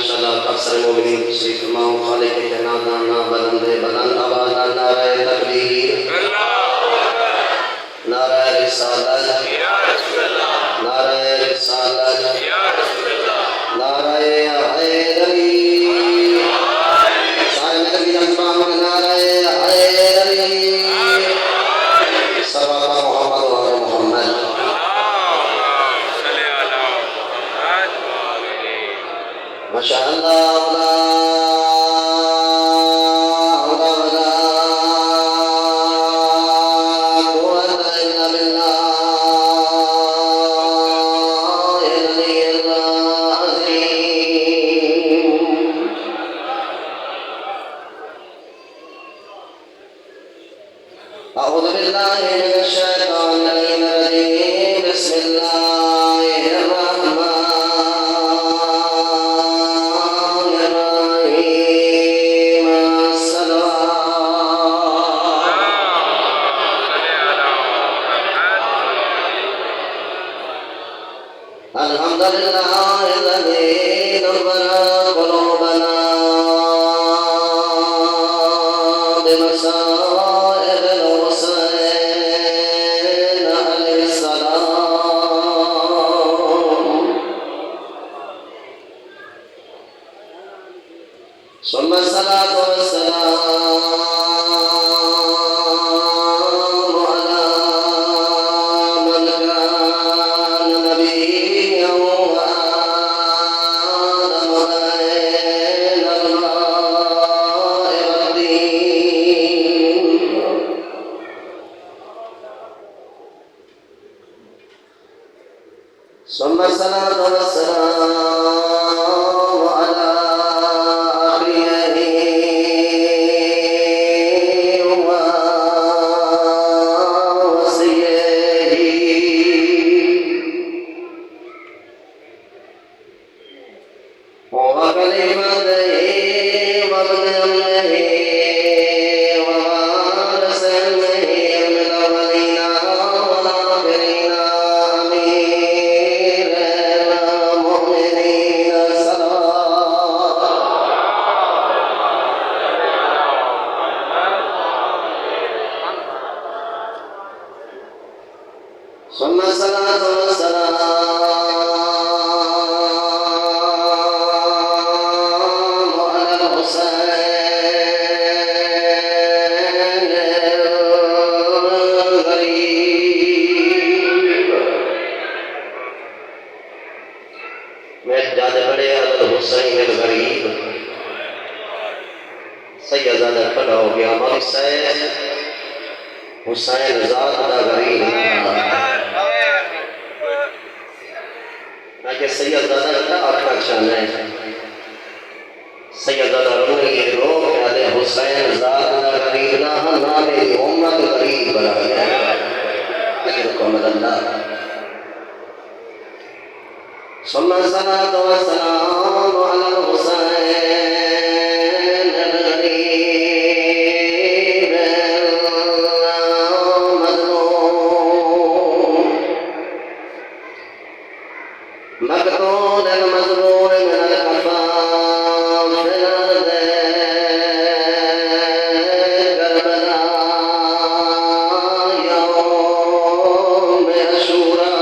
माशाअल्लाह अक्सर मोमिनीन तशरीफ फरमाओ खालिक के नादाना बुलंदे बुलंद आवाज़ नारे तकबीर नारे रिसालत या रसूल अल्लाह नारे रिसालत या रसूल अल्लाह नारे हैदरी साईं नबी अज़मा नारे हैदरी सल्लल्लाहु मोहम्मद मोहम्मद माशाअल्लाह أعوذ بالله من الشيطان الرجيم بسم الله الرحمن الرحيم الحمد لله الذي نور قلوبنا بمصائب الحسين عليه السلام ثم الصلاة والسلام على من كان نبيا وآدم بين الماء والدين ثم الصلاة والسلام على أخيه ووصيه وكلمته وابن أمه ووارث أمه من الأولين والآخرين أمير المؤمنين ثم الصلاة والسلام على الحسين الغريب میں جانے بڑے الحسین الغریب سیدنا پڑھا ہو گیا ہماری سید حسین ذات دا غریب کہ سیدنا کا آخر شان ہے سیدنا روحی روح علی حسین ذات دا غریب نہ میری امت غریب بنا ہے اجرکم اللہ ثم الصلاة والسلام على الحسين الغريب المظلوم مقتول المظلوم من الكفاف في الأرض كربلاء يوم عاشوراء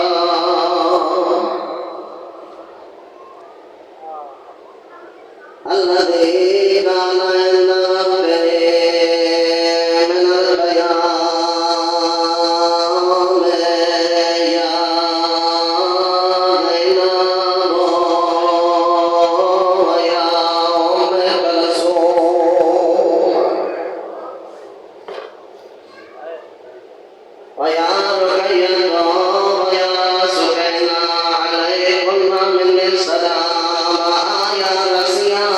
الذي كان عند ربه من البيان يا زينب ويا أم كلثوم ويا رقية ويا سكينة عليكن مني السلام يا رسيا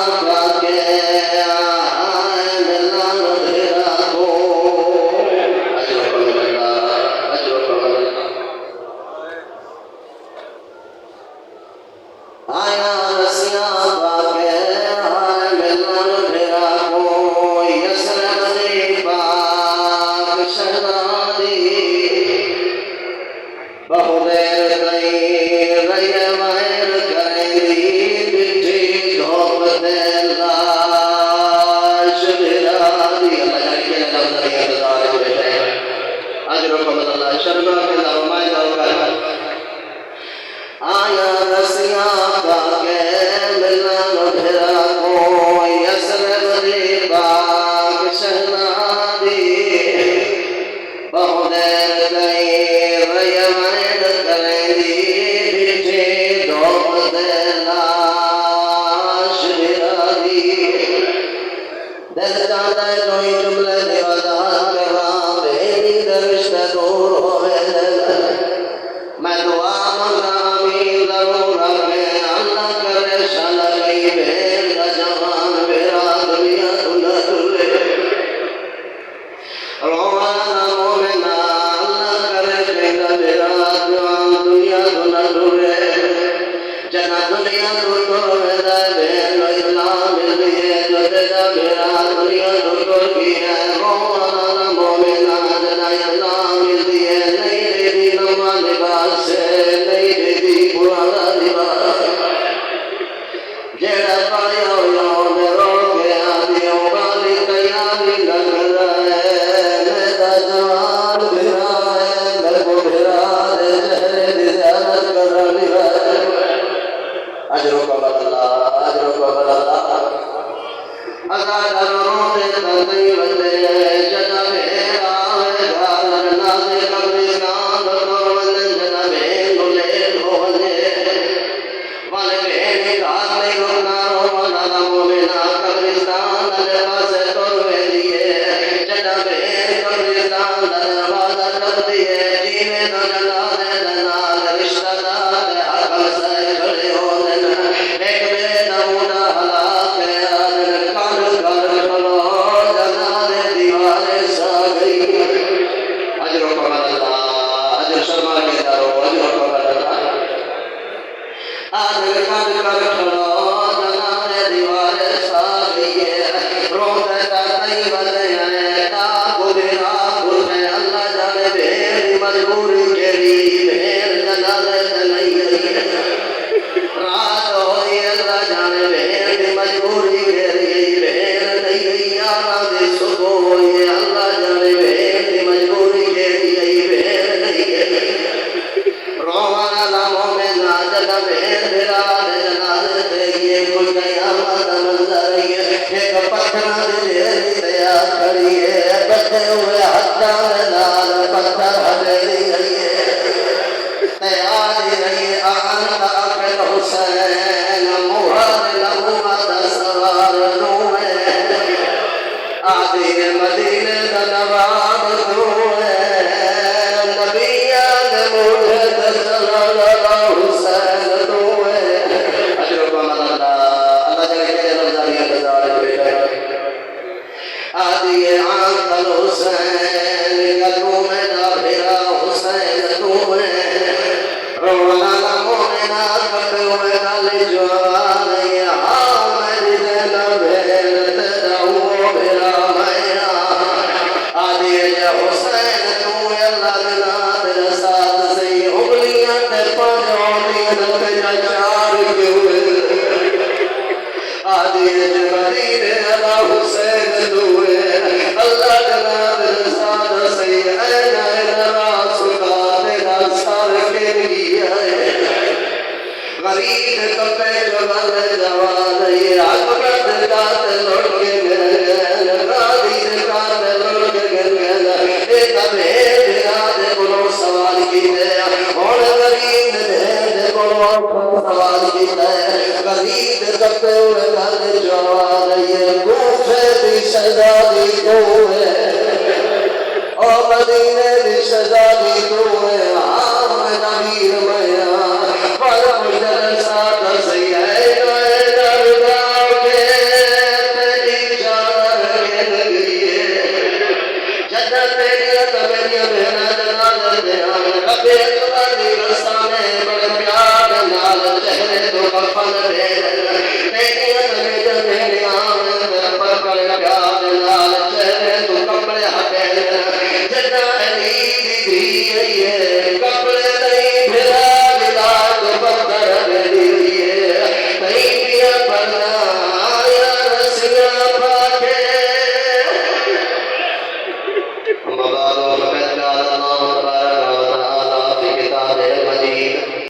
बहुदेर कई रैया वायर करेंदी बिठी धोप कमल अल्लाह शर्मा के दरमाए जाओ आया रसिया के मिलन फिरा को यसरब दी बाग शहनादी बहुत गई रयमैन करेंदी बिठे दोपत लाश बिरादी दिल चाहता है कोई जुमले देवदार करा बेरी दर्श दूर होवे मैं दुआ मंगा आमीन जरूर रखे अल्लाह करे शाला गई बेर का जवान मेरा दुनिया दुल्हा दुल्हे रोवाना मोमिना अल्लाह करे कहना मेरा जवान दुनिया दुल्हा दुल्हे जना दुनिया दुल्हा मेरा बेर इस्लाम मिल है जो तेरा मेरा दुनिया दुल्हा की है रोवाना मोमिना जना इस्लाम मिल है नहीं देती नवा लिबास नहीं देती पुराना लिबास जेड़ा पाया हो मेरो के आदियों वाली तैयारी लग रहा है मेरा जवान फिरा है मेरे को फिरा दे चेहरे की ज़ियारत करनी है अजरों का बदला अगर रोते करते बंदे जदा मेरा है घर नाज़े कब्रिस्तान तो बंदे जदा में ले होने वाले बेनी रात में रुकना रोना मोमिना कब्रिस्तान दरवाजे तोड़ दिए जदा में कब्रिस्तान दरवाजा कर दिए जीने तो जदा दे नाल रिश्तेदार हकम से खड़े हो एक बेनमूना हालात कान कर खलो जदा दे दीवारे सा गई अजरों का बदला अजर शर्मा के दारो अजरों का बदला आदर कान कर खलो जदा दे दीवारे सा गई रोते तई बदले ता गुदरा गुदे अल्लाह जाने बेर मजबूरी केरी बेर जदा दे नहीं रात होई अल्लाह जाने बेर मजबूरी केरी बेर नहीं यारा दे सुबह होई अल्लाह जाने बेर मजबूरी केरी बेर नहीं रोवाना लामो में ना जदा बेर मेरा जनाज़े पे ये कोई कयामत मंजर है एक पत्थर दे दिया खड़ी है बैठे हुए हत्या नाल पत्थर हथेली है तैयारी नहीं आन अकल हुसैन मुहर लहुआ सवार तू है आदि मदीने दा नवाब तू है नबिया दे मुर्द सल्लल्लाहु हुसैन तू है अजर को अल्लाह जले के रमजानिया बाजार बेटा आदि अकल हुसैन गलू में ना फिरा हुसैन तू है रोना मोमिना कटे हुए गाले जवान यहाँ मेरी दिल भेल तेरा वो मेरा मैया आदि हुसैन तू अल्लाह बिना तेरे साथ से उंगलियां ते पजोनी तेरा चार के हुए आदि मदीने अल्लाह हुसैन तू अल्लाह बिना तेरे साथ से ऐना रासुका तेरा सर के लिया गरीब कपे जवान जवान ये आकबत गात लौट के गए गरीब गात लौट के गए ए तबे बिराद बोलो सवाल की दे और गरीब दे बोलो सवाल की दे गरीब कपे गात जवान ये गुफे दी सजा दी को है ओ मदीने दी सजा दी को है आम नबी मैया पर मुझे साथ सही है दरगाह के तेरी चादर के लगी जद तेरी तबेरी बहना जनाल दे रबे तुम्हारी रस्ता में बड़े प्यार नाल चेहरे तो कफन दे